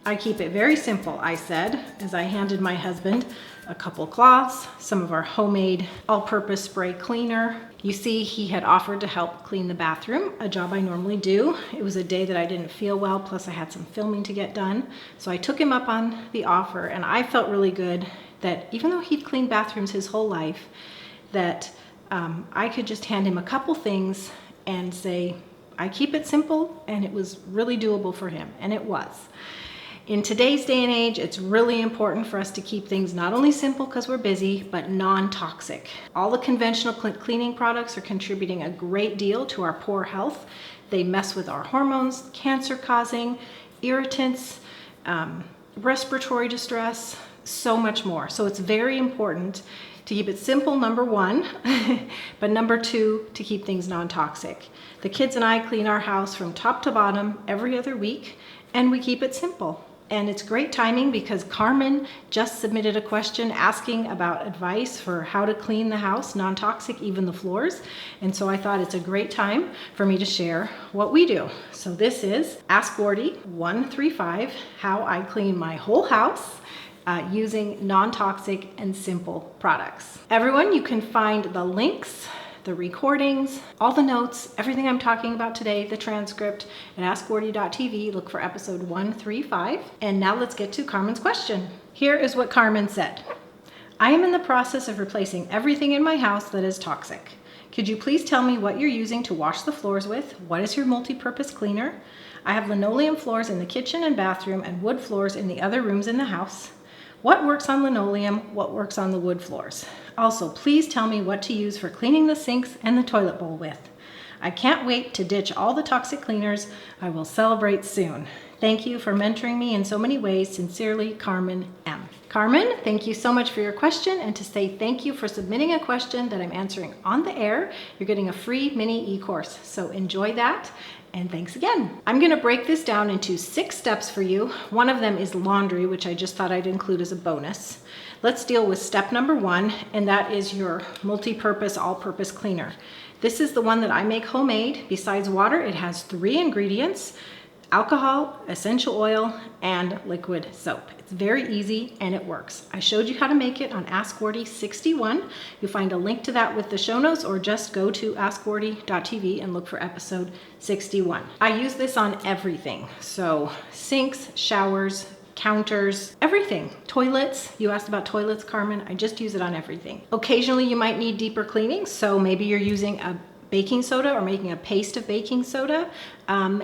I keep it very simple, I said, as I handed my husband a couple cloths, some of our homemade all-purpose spray cleaner. You see, he had offered to help clean the bathroom, a job I normally do. It was a day that I didn't feel well, plus I had some filming to get done. So I took him up on the offer, and I felt really good that even though he'd cleaned bathrooms his whole life, that I could just hand him a couple things and say, I keep it simple, and it was really doable for him, and it was. In today's day and age, it's really important for us to keep things not only simple because we're busy, but non-toxic. All the conventional cleaning products are contributing a great deal to our poor health. They mess with our hormones, cancer-causing, irritants, respiratory distress, so much more. So it's very important to keep it simple, number one, but number two, to keep things non-toxic. The kids and I clean our house from top to bottom every other week, and we keep it simple. And it's great timing because Carmen just submitted a question asking about advice for how to clean the house, non-toxic, even the floors. And so I thought it's a great time for me to share what we do. So this is Ask Wardee 135, how I clean my whole house using non-toxic and simple products. Everyone, you can find the links, the recordings, all the notes, everything I'm talking about today, the transcript at askwardee.tv. Look for episode 135. And now let's get to Carmen's question. Here is what Carmen said. I am in the process of replacing everything in my house that is toxic. Could you please tell me what you're using to wash the floors with? What is your multi-purpose cleaner? I have linoleum floors in the kitchen and bathroom and wood floors in the other rooms in the house. What works on linoleum? What works on the wood floors? Also, please tell me what to use for cleaning the sinks and the toilet bowl with. I can't wait to ditch all the toxic cleaners. I will celebrate soon. Thank you for mentoring me in so many ways. Sincerely, Carmen M. Carmen, thank you so much for your question, and to say thank you for submitting a question that I'm answering on the air. You're getting a free mini e-course, so enjoy that. And thanks again. I'm gonna break this down into 6 steps for you. One of them is laundry, which I just thought I'd include as a bonus. Let's deal with step number 1, and that is your multi-purpose, all-purpose cleaner. This is the one that I make homemade. Besides water, it has 3 ingredients: alcohol, essential oil, and liquid soap. It's very easy and it works. I showed you how to make it on Ask Wardee 61. You'll find a link to that with the show notes, or just go to askwardee.tv and look for episode 61. I use this on everything. So sinks, showers, counters, everything. Toilets, you asked about toilets, Carmen. I just use it on everything. Occasionally you might need deeper cleaning, so maybe you're using a baking soda or making a paste of baking soda.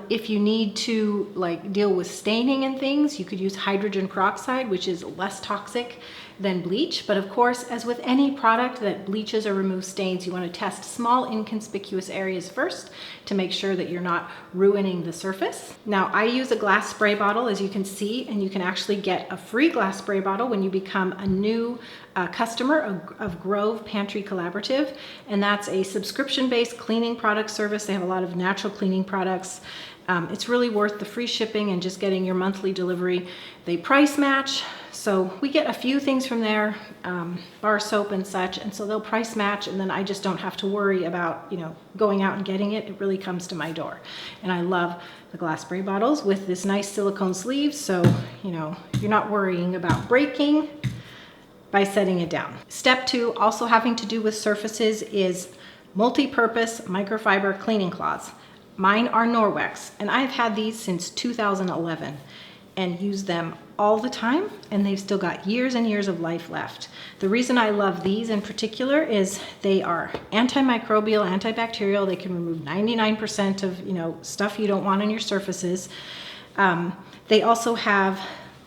If you need to deal with staining and things, you could use hydrogen peroxide, which is less toxic than bleach. But of course, as with any product that bleaches or removes stains, you want to test small inconspicuous areas first to make sure that you're not ruining the surface. Now, I use a glass spray bottle, as you can see, and you can actually get a free glass spray bottle when you become a new customer of Grove Pantry Collaborative, and that's a subscription-based cleaning product service. They have a lot of natural cleaning products. It's really worth the free shipping and just getting your monthly delivery. They price match, so we get a few things from there, bar soap and such, and so they'll price match, and then I just don't have to worry about going out and getting it. It really comes to my door. And I love the glass spray bottles with this nice silicone sleeve, so you're not worrying about breaking by setting it down. Step 2, also having to do with surfaces, is multi-purpose microfiber cleaning cloths. Mine are Norwex, and I've had these since 2011 and use them all the time, and they've still got years and years of life left. The reason I love these in particular is they are antimicrobial, antibacterial. They can remove 99% of stuff you don't want on your surfaces. They also have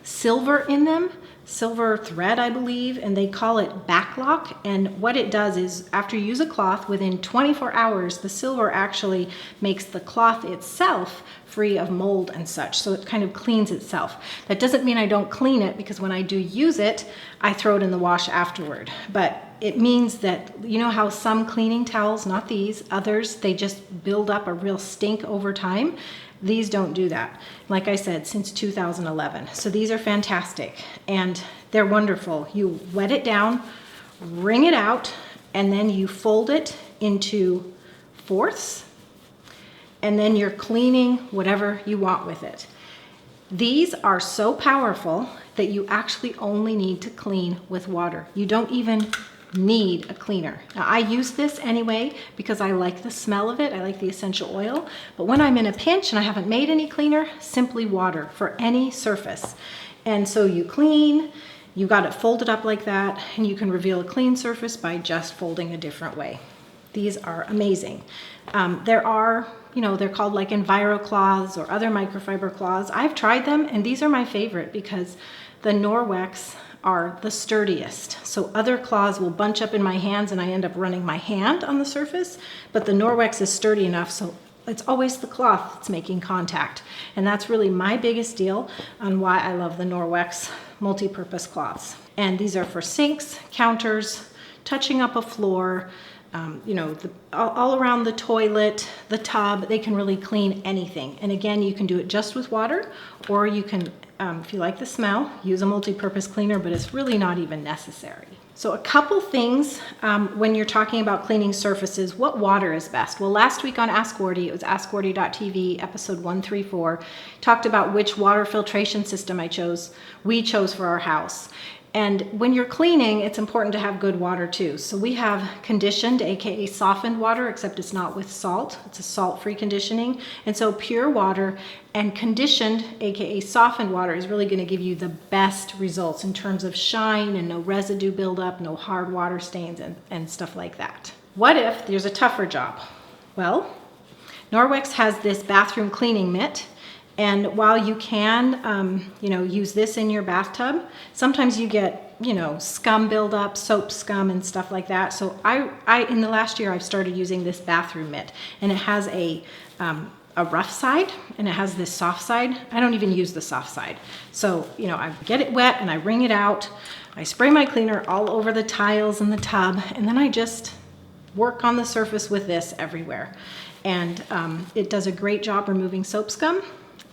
silver in them, silver thread, I believe, and they call it backlock. And what it does is, after you use a cloth, within 24 hours, the silver actually makes the cloth itself free of mold and such. So it kind of cleans itself. That doesn't mean I don't clean it, because when I do use it, I throw it in the wash afterward. But it means that, how some cleaning towels, not these, others, they just build up a real stink over time. These don't do that. Like I said, since 2011. So these are fantastic and they're wonderful. You wet it down, wring it out, and then you fold it into fourths, and then you're cleaning whatever you want with it. These are so powerful that you actually only need to clean with water. You don't even need a cleaner. Now, I use this anyway because I like the smell of it. I like the essential oil. But when I'm in a pinch and I haven't made any cleaner, simply water for any surface. And so you clean, you got it folded up like that, and you can reveal a clean surface by just folding a different way. These are amazing. There are, they're called like Enviro cloths or other microfiber cloths. I've tried them, and these are my favorite because the Norwex are the sturdiest. So other cloths will bunch up in my hands and I end up running my hand on the surface, but the Norwex is sturdy enough, so it's always the cloth that's making contact. And that's really my biggest deal on why I love the Norwex multi-purpose cloths. And these are for sinks, counters, touching up a floor, all around the toilet, the tub. They can really clean anything. And again, you can do it just with water, or you can, if you like the smell, use a multi-purpose cleaner, but it's really not even necessary. So a couple things when you're talking about cleaning surfaces, what water is best? Well, last week on Ask Wardee, it was AskWardee.tv, episode 134, talked about which water filtration system we chose for our house. And when you're cleaning, it's important to have good water too. So we have conditioned, aka softened water, except it's not with salt. It's a salt-free conditioning. And so pure water and conditioned, aka softened water, is really going to give you the best results in terms of shine and no residue buildup, no hard water stains and stuff like that. What if there's a tougher job? Well, Norwex has this bathroom cleaning mitt. And while you can, use this in your bathtub, sometimes you get, scum buildup, soap scum and stuff like that. So I in the last year, I've started using this bathroom mitt, and it has a rough side and it has this soft side. I don't even use the soft side. So, I get it wet and I wring it out. I spray my cleaner all over the tiles in the tub, and then I just work on the surface with this everywhere. And it does a great job removing soap scum.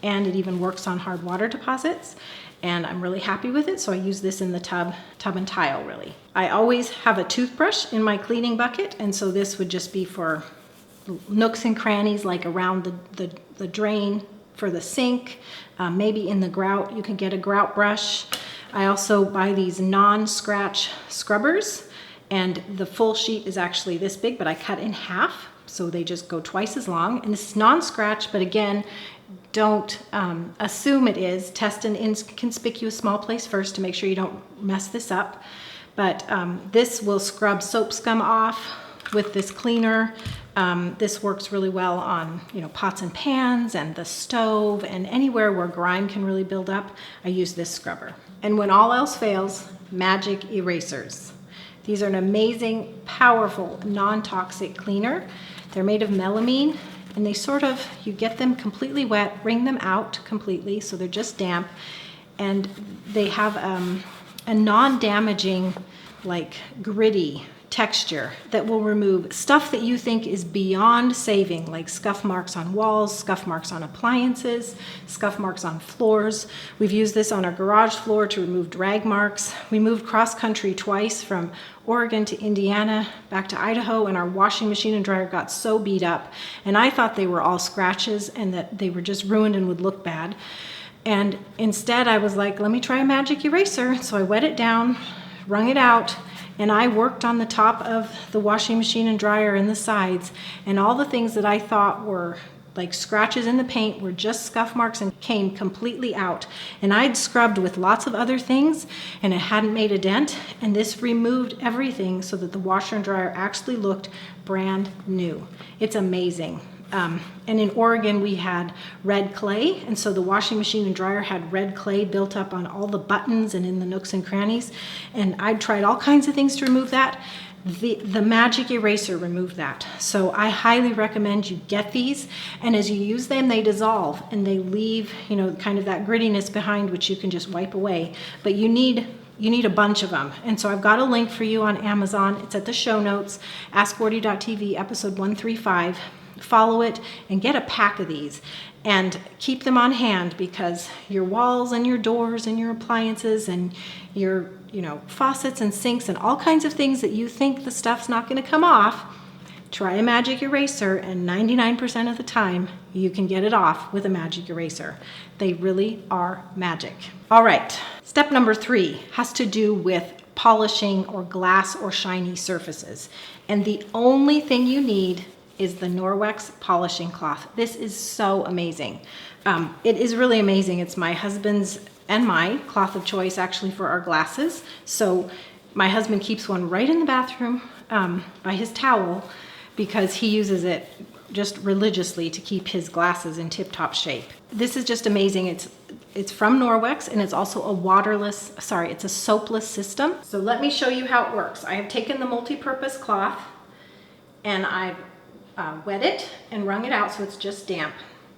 And it even works on hard water deposits, and I'm really happy with it. So I use this in the tub and tile, really. I always have a toothbrush in my cleaning bucket, and so this would just be for nooks and crannies, like around the drain for the sink, maybe in the grout. You can get a grout brush. I also buy these non-scratch scrubbers, and the full sheet is actually this big, but I cut in half, so they just go twice as long. And this is non-scratch, but again, don't assume it is. Test an inconspicuous small place first to make sure you don't mess this up. But this will scrub soap scum off with this cleaner. This works really well on pots and pans and the stove and anywhere where grime can really build up. I use this scrubber. And when all else fails, magic erasers. These are an amazing, powerful, non-toxic cleaner. They're made of melamine. And they you get them completely wet, wring them out completely, so they're just damp. And they have a non-damaging, like gritty texture that will remove stuff that you think is beyond saving, like scuff marks on walls, scuff marks on appliances, scuff marks on floors. We've used this on our garage floor to remove drag marks. We moved cross-country twice from Oregon to Indiana, back to Idaho, and our washing machine and dryer got so beat up. And I thought they were all scratches and that they were just ruined and would look bad. And instead I was like, let me try a magic eraser. So I wet it down, wrung it out, and I worked on the top of the washing machine and dryer and the sides, and all the things that I thought were like scratches in the paint were just scuff marks and came completely out. And I'd scrubbed with lots of other things and it hadn't made a dent, and this removed everything so that the washer and dryer actually looked brand new. It's amazing. And in Oregon we had red clay, and so the washing machine and dryer had red clay built up on all the buttons and in the nooks and crannies, and I'd tried all kinds of things to remove that. The magic eraser removed that. So I highly recommend you get these, and as you use them they dissolve and they leave kind of that grittiness behind, which you can just wipe away, but you need a bunch of them. And so I've got a link for you on Amazon. It's at the show notes, AskWardee.tv, episode 135. Follow it and get a pack of these and keep them on hand, because your walls and your doors and your appliances and your faucets and sinks and all kinds of things that you think the stuff's not going to come off, Try a magic eraser, and 99% of the time, you can get it off with a magic eraser. They really are magic. All right, step number 3 has to do with polishing or glass or shiny surfaces. And the only thing you need is the Norwex polishing cloth. This is so amazing. It is really amazing. It's my husband's and my cloth of choice actually for our glasses. So my husband keeps one right in the bathroom by his towel because he uses it just religiously to keep his glasses in tip-top shape. This is just amazing. It's from Norwex, and it's also it's a soapless system. So let me show you how it works. I have taken the multi-purpose cloth and I've wet it and wrung it out so it's just damp.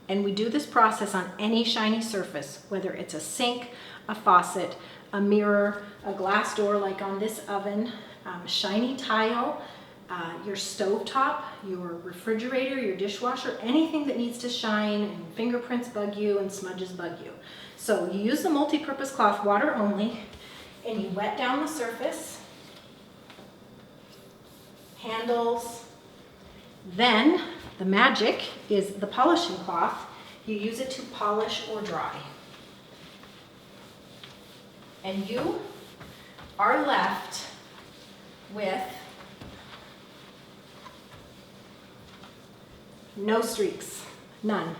And we do this process on any shiny surface, whether it's a sink, a faucet, a mirror, a glass door like on this oven, shiny tile, your stovetop, your refrigerator, your dishwasher, anything that needs to shine and fingerprints bug you and smudges bug you. So you use the multi-purpose cloth, water only, and you wet down the surface, handles. Then the magic is the polishing cloth. You use it to polish or dry. And you are left with no streaks, none.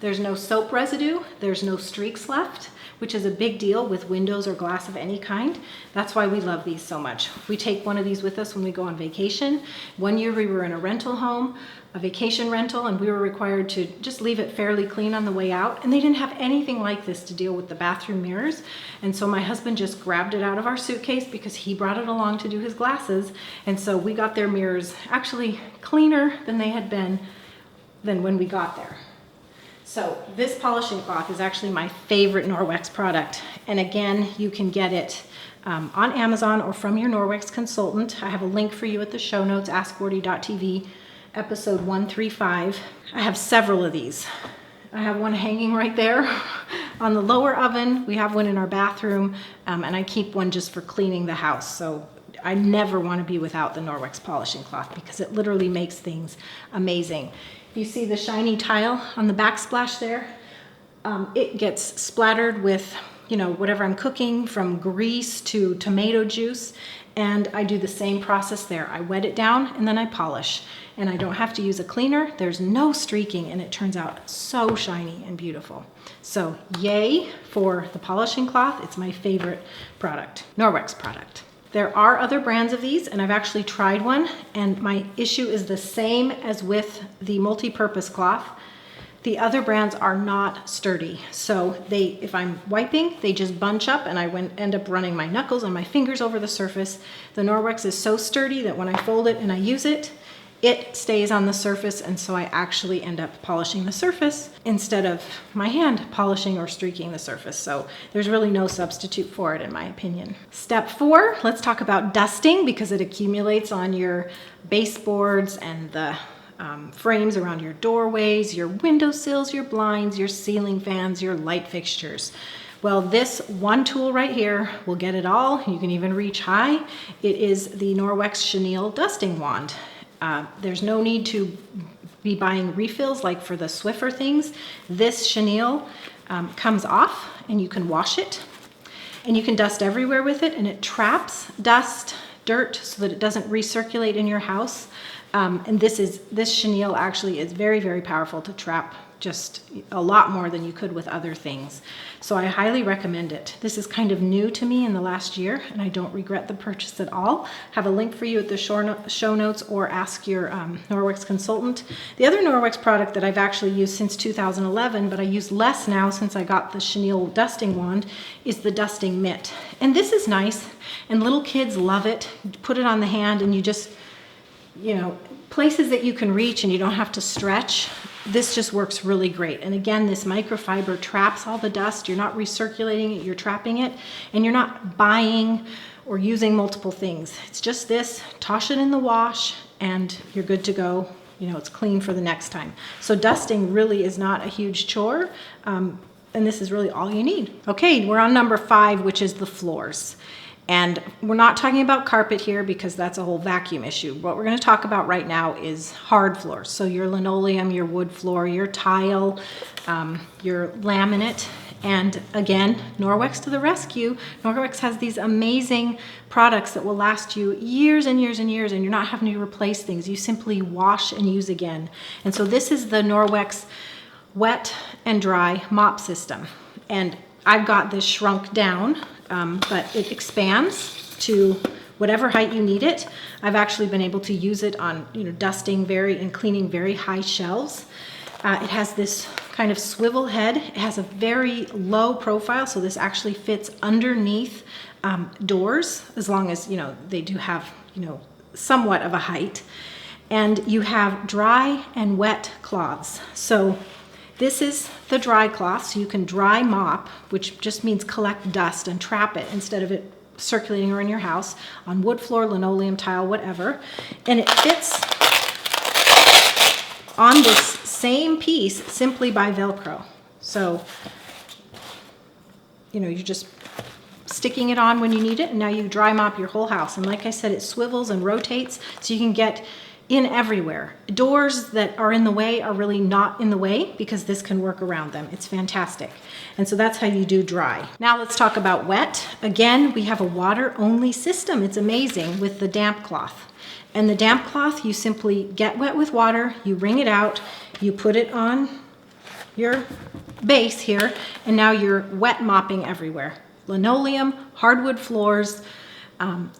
There's no soap residue, there's no streaks left, which is a big deal with windows or glass of any kind. That's why we love these so much. We take one of these with us when we go on vacation. One year we were in a rental home, a vacation rental, and we were required to just leave it fairly clean on the way out. And they didn't have anything like this to deal with the bathroom mirrors. And so my husband just grabbed it out of our suitcase because he brought it along to do his glasses. And so we got their mirrors actually cleaner than they had been than when we got there. So this polishing cloth is actually my favorite Norwex product. And again, you can get it on Amazon or from your Norwex consultant. I have a link for you at the show notes, askwardee.tv, episode 135. I have several of these. I have one hanging right there on the lower oven. We have one in our bathroom, and I keep one just for cleaning the house. So I never want to be without the Norwex polishing cloth because it literally makes things amazing. You see the shiny tile on the backsplash there? It gets splattered with, whatever I'm cooking, from grease to tomato juice. And I do the same process there. I wet it down and then I polish. And I don't have to use a cleaner. There's no streaking and it turns out so shiny and beautiful. So yay for the polishing cloth. It's my favorite product, Norwex product. There are other brands of these, and I've actually tried one, and my issue is the same as with the multi-purpose cloth. The other brands are not sturdy. So if I'm wiping, they just bunch up, and I end up running my knuckles and my fingers over the surface. The Norwex is so sturdy that when I fold it and I use it, it stays on the surface, and so I actually end up polishing the surface instead of my hand polishing or streaking the surface. So there's really no substitute for it in my opinion. Step 4, let's talk about dusting because it accumulates on your baseboards and the frames around your doorways, your windowsills, your blinds, your ceiling fans, your light fixtures. Well, this one tool right here will get it all. You can even reach high. It is the Norwex Chenille dusting wand. There's no need to be buying refills like for the Swiffer things. This chenille comes off and you can wash it and you can dust everywhere with it, and it traps dust, dirt, so that it doesn't recirculate in your house. And this chenille actually is very, very powerful to trap just a lot more than you could with other things. So I highly recommend it. This is kind of new to me in the last year, and I don't regret the purchase at all. Have a link for you at the show notes, or ask your Norwex consultant. The other Norwex product that I've actually used since 2011, but I use less now since I got the chenille dusting wand, is the dusting mitt. And this is nice, and little kids love it. You put it on the hand and you just, places that you can reach and you don't have to stretch. This just works really great. And again, this microfiber traps all the dust. You're not recirculating it, you're trapping it, and you're not buying or using multiple things. It's just this, toss it in the wash, and you're good to go. It's clean for the next time. So dusting really is not a huge chore, and this is really all you need. Okay, we're on number 5, which is the floors. And we're not talking about carpet here because that's a whole vacuum issue. What we're going to talk about right now is hard floors. So your linoleum, your wood floor, your tile, your laminate. And again, Norwex to the rescue. Norwex has these amazing products that will last you years and years and years, and you're not having to replace things. You simply wash and use again. And so this is the Norwex wet and dry mop system. And I've got this shrunk down, but it expands to whatever height you need it. I've actually been able to use it on, dusting and cleaning very high shelves. It has this kind of swivel head. It has a very low profile, so this actually fits underneath doors, as long as, they do have, somewhat of a height. And you have dry and wet cloths. So this is the dry cloth, so you can dry mop, which just means collect dust and trap it instead of it circulating around your house on wood floor, linoleum, tile, whatever. And it fits on this same piece simply by Velcro. So, you're just sticking it on when you need it, and now you dry mop your whole house. And like I said, it swivels and rotates so you can get in everywhere. Doors that are in the way are really not in the way because this can work around them. It's fantastic. And so that's how you do dry. Now let's talk about wet. Again, we have a water-only system. It's amazing with the damp cloth. And the damp cloth, you simply get wet with water, you wring it out, you put it on your base here, and now you're wet mopping everywhere. Linoleum, hardwood floors,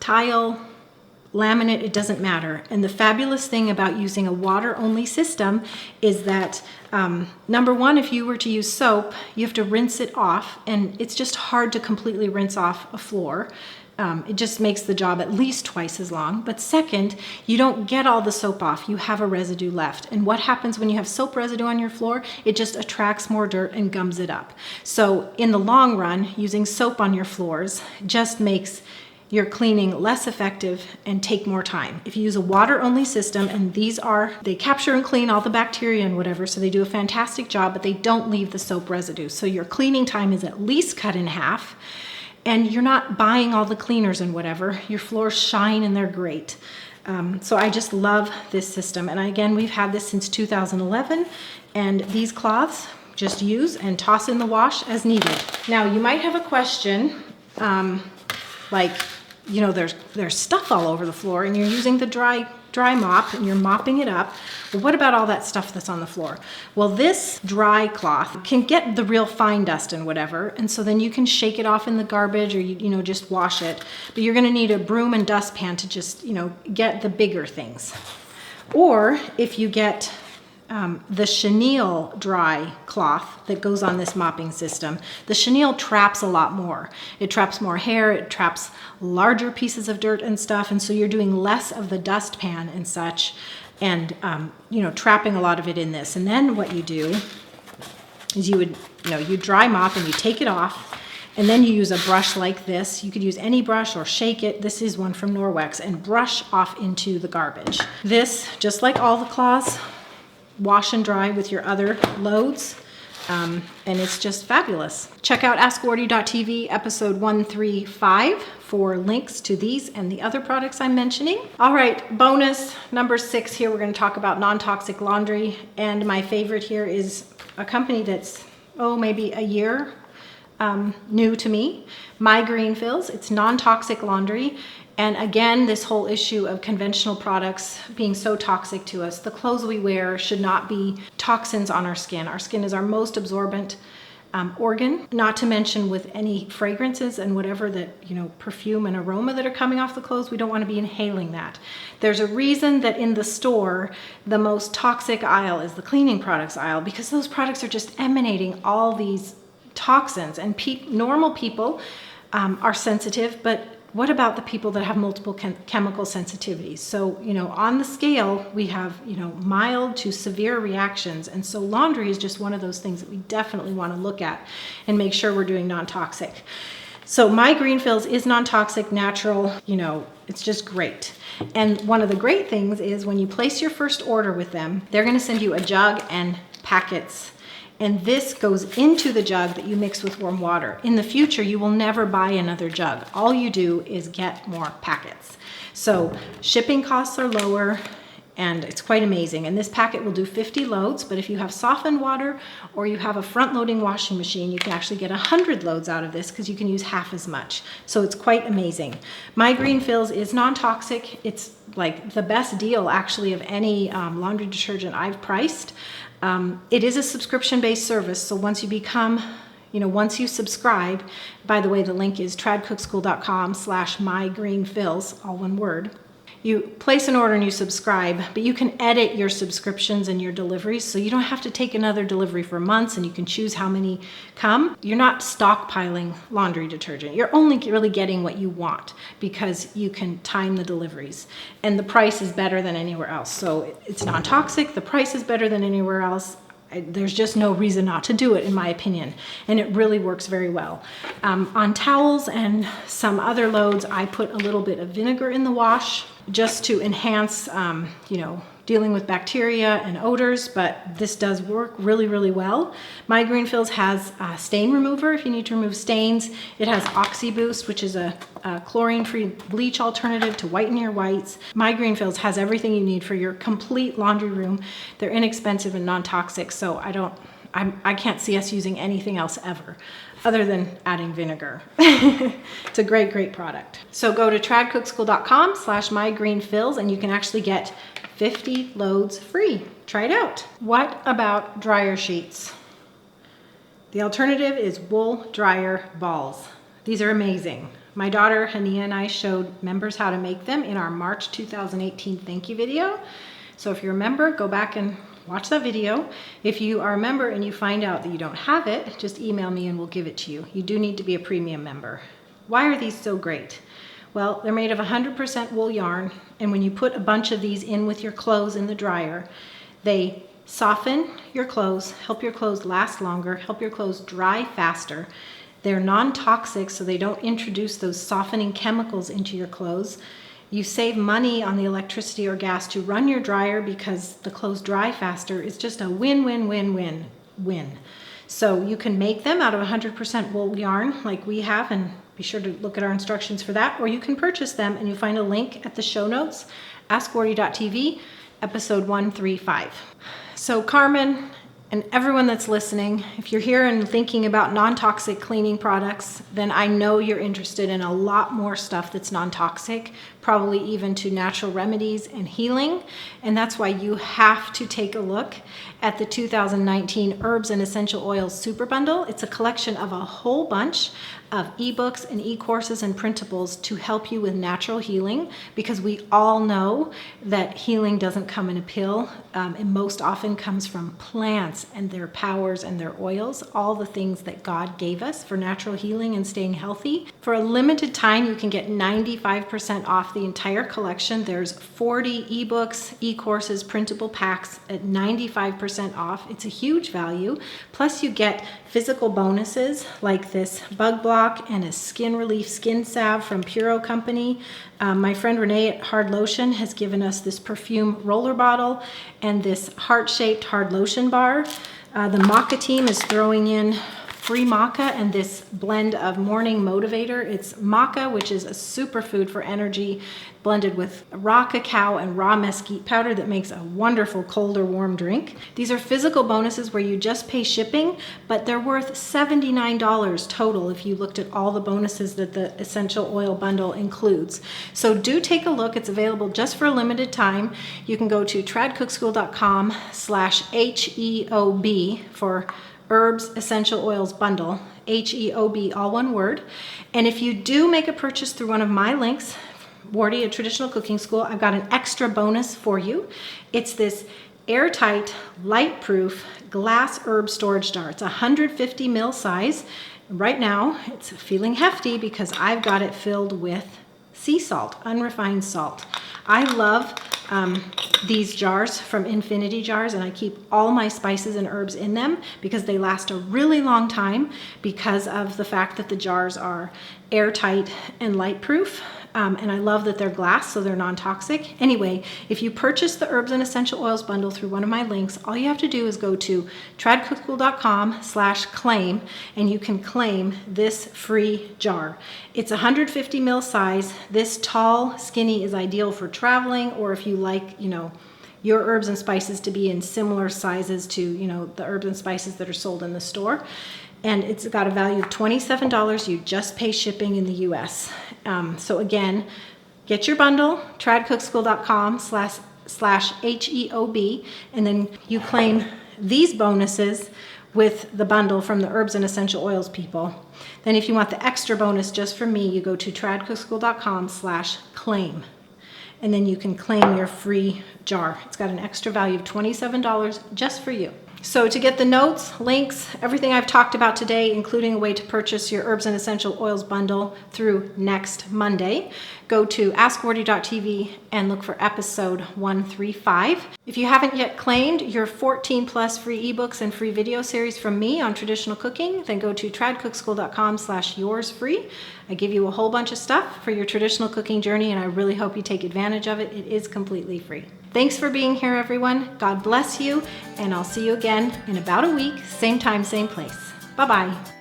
tile, laminate, it doesn't matter. And the fabulous thing about using a water-only system is that, number one, if you were to use soap, you have to rinse it off, and it's just hard to completely rinse off a floor. It just makes the job at least twice as long. But second, you don't get all the soap off. You have a residue left. And what happens when you have soap residue on your floor? It just attracts more dirt and gums it up. So in the long run, using soap on your floors just makes your cleaning less effective and take more time. If you use a water-only system, and they capture and clean all the bacteria and whatever, so they do a fantastic job, but they don't leave the soap residue. So your cleaning time is at least cut in half, and you're not buying all the cleaners and whatever. Your floors shine and they're great. So I just love this system. And again, we've had this since 2011, and these cloths just use and toss in the wash as needed. Now you might have a question, there's stuff all over the floor and you're using the dry mop and you're mopping it up. Well, what about all that stuff that's on the floor? Well, this dry cloth can get the real fine dust and whatever, and so then you can shake it off in the garbage or just wash it. But you're gonna need a broom and dustpan to just, get the bigger things. Or if you get the chenille dry cloth that goes on this mopping system, the chenille traps a lot more. It traps more hair, it traps larger pieces of dirt and stuff, and so you're doing less of the dustpan and such, and trapping a lot of it in this. And then what you do is you dry mop and you take it off, and then you use a brush like this. You could use any brush or shake it. This is one from Norwex, and brush off into the garbage. This, just like all the cloths, wash and dry with your other loads, and it's just fabulous. Check out AskWardee.tv episode 135 for links to these and the other products I'm mentioning. All right, bonus number 6 here, we're going to talk about non-toxic laundry, and my favorite here is a company that's maybe a year new to me, My Greenfields. It's non-toxic laundry. And again, this whole issue of conventional products being so toxic to us. The clothes we wear should not be toxins on our skin. Our skin is our most absorbent organ, not to mention with any fragrances and whatever that, perfume and aroma that are coming off the clothes, we don't want to be inhaling that. There's a reason that in the store, the most toxic aisle is the cleaning products aisle, because those products are just emanating all these toxins, and normal people are sensitive, but what about the people that have multiple chemical sensitivities? So, on the scale, we have, mild to severe reactions. And so laundry is just one of those things that we definitely want to look at and make sure we're doing non-toxic. So My Greenfields is non-toxic, natural, it's just great. And one of the great things is when you place your first order with them, they're going to send you a jug and packets And this goes into the jug that you mix with warm water. In the future, you will never buy another jug. All you do is get more packets. So shipping costs are lower, and it's quite amazing. And this packet will do 50 loads, but if you have softened water or you have a front-loading washing machine, you can actually get 100 loads out of this because you can use half as much. So it's quite amazing. My Green Fills is non-toxic. It's like the best deal actually of any laundry detergent I've priced. It is a subscription-based service, so once you become, once you subscribe, by the way, the link is tradcookschool.com/mygreenfills, all one word. You place an order and you subscribe, but you can edit your subscriptions and your deliveries, so you don't have to take another delivery for months, and you can choose how many come. You're not stockpiling laundry detergent. You're only really getting what you want because you can time the deliveries, and the price is better than anywhere else. So it's non-toxic, the price is better than anywhere else. There's just no reason not to do it, in my opinion, and it really works very well. On towels and some other loads, I put a little bit of vinegar in the wash just to enhance, dealing with bacteria and odors, but this does work really, really well. My Green Fills has a stain remover if you need to remove stains. It has Oxy Boost, which is a chlorine-free bleach alternative to whiten your whites. My Green Fills has everything you need for your complete laundry room. They're inexpensive and non-toxic, so I can't see us using anything else ever other than adding vinegar. It's a great, great product. So go to tradcookschool.com/mygreenfills and you can actually get 50 loads free. Try it out. What about dryer sheets? The alternative is wool dryer balls. These are amazing. My daughter Hania and I showed members how to make them in our March 2018 thank you video. So if you're a member, go back and watch that video. If you are a member and you find out that you don't have it, just email me and we'll give it to you. You do need to be a premium member. Why are these so great? Well, they're made of 100% wool yarn, and when you put a bunch of these in with your clothes in the dryer, they soften your clothes, help your clothes last longer, help your clothes dry faster. They're non-toxic, so they don't introduce those softening chemicals into your clothes. You save money on the electricity or gas to run your dryer because the clothes dry faster. It's just a win-win-win-win-win. So you can make them out of 100% wool yarn like we have, and be sure to look at our instructions for that, or you can purchase them and you'll find a link at the show notes, askwardee.tv, episode 135. So Carmen and everyone that's listening, if you're here and thinking about non-toxic cleaning products, then I know you're interested in a lot more stuff that's non-toxic, probably even to natural remedies and healing. And that's why you have to take a look at the 2019 Herbs and Essential Oils Super Bundle. It's a collection of a whole bunch of ebooks and e-courses and printables to help you with natural healing, because we all know that healing doesn't come in a pill. It most often comes from plants and their powers and their oils, all the things that God gave us for natural healing and staying healthy. For a limited time, you can get 95% off the entire collection. There's 40 ebooks, e-courses, printable packs at 95% off. It's a huge value. Plus you get physical bonuses like this bug block and a skin relief skin salve from Puro Company. My friend Renee at Hard Lotion has given us this perfume roller bottle and this heart-shaped hard lotion bar. The Maca team is throwing in free maca and this blend of morning motivator. It's maca, which is a superfood for energy, blended with raw cacao and raw mesquite powder that makes a wonderful cold or warm drink. These are physical bonuses where you just pay shipping, but they're worth $79 total if you looked at all the bonuses that the Essential Oil Bundle includes. So do take a look. It's available just for a limited time. You can go to tradcookschool.com/HEOB for Herbs Essential Oils Bundle, HEOB, all one word. And if you do make a purchase through one of my links, Wardee, a traditional cooking school, I've got an extra bonus for you. It's this airtight, light-proof glass herb storage jar. It's 150 ml size. Right now, it's feeling hefty because I've got it filled with sea salt, unrefined salt. I love these jars from Infinity Jars, and I keep all my spices and herbs in them because they last a really long time because of the fact that the jars are airtight and light proof. And I love that they're glass, so they're non-toxic. Anyway, if you purchase the Herbs and Essential Oils bundle through one of my links, all you have to do is go to tradcookschool.com/claim, and you can claim this free jar. It's 150 ml size. This tall, skinny is ideal for traveling, or if you like, your herbs and spices to be in similar sizes to, the herbs and spices that are sold in the store. And it's got a value of $27. You just pay shipping in the US. So again, get your bundle, tradcookschool.com/HEOB, and then you claim these bonuses with the bundle from the Herbs and Essential Oils people. Then if you want the extra bonus just from me, you go to tradcookschool.com/claim. And then you can claim your free jar. It's got an extra value of $27 just for you. So to get the notes, links, everything I've talked about today, including a way to purchase your Herbs and Essential Oils bundle through next Monday, go to askwardee.tv and look for episode 135. If you haven't yet claimed your 14 plus free ebooks and free video series from me on traditional cooking, then go to tradcookschool.com/yoursfree. I give you a whole bunch of stuff for your traditional cooking journey, and I really hope you take advantage of it. It is completely free. Thanks for being here, everyone. God bless you, and I'll see you again in about a week, same time, same place. Bye-bye.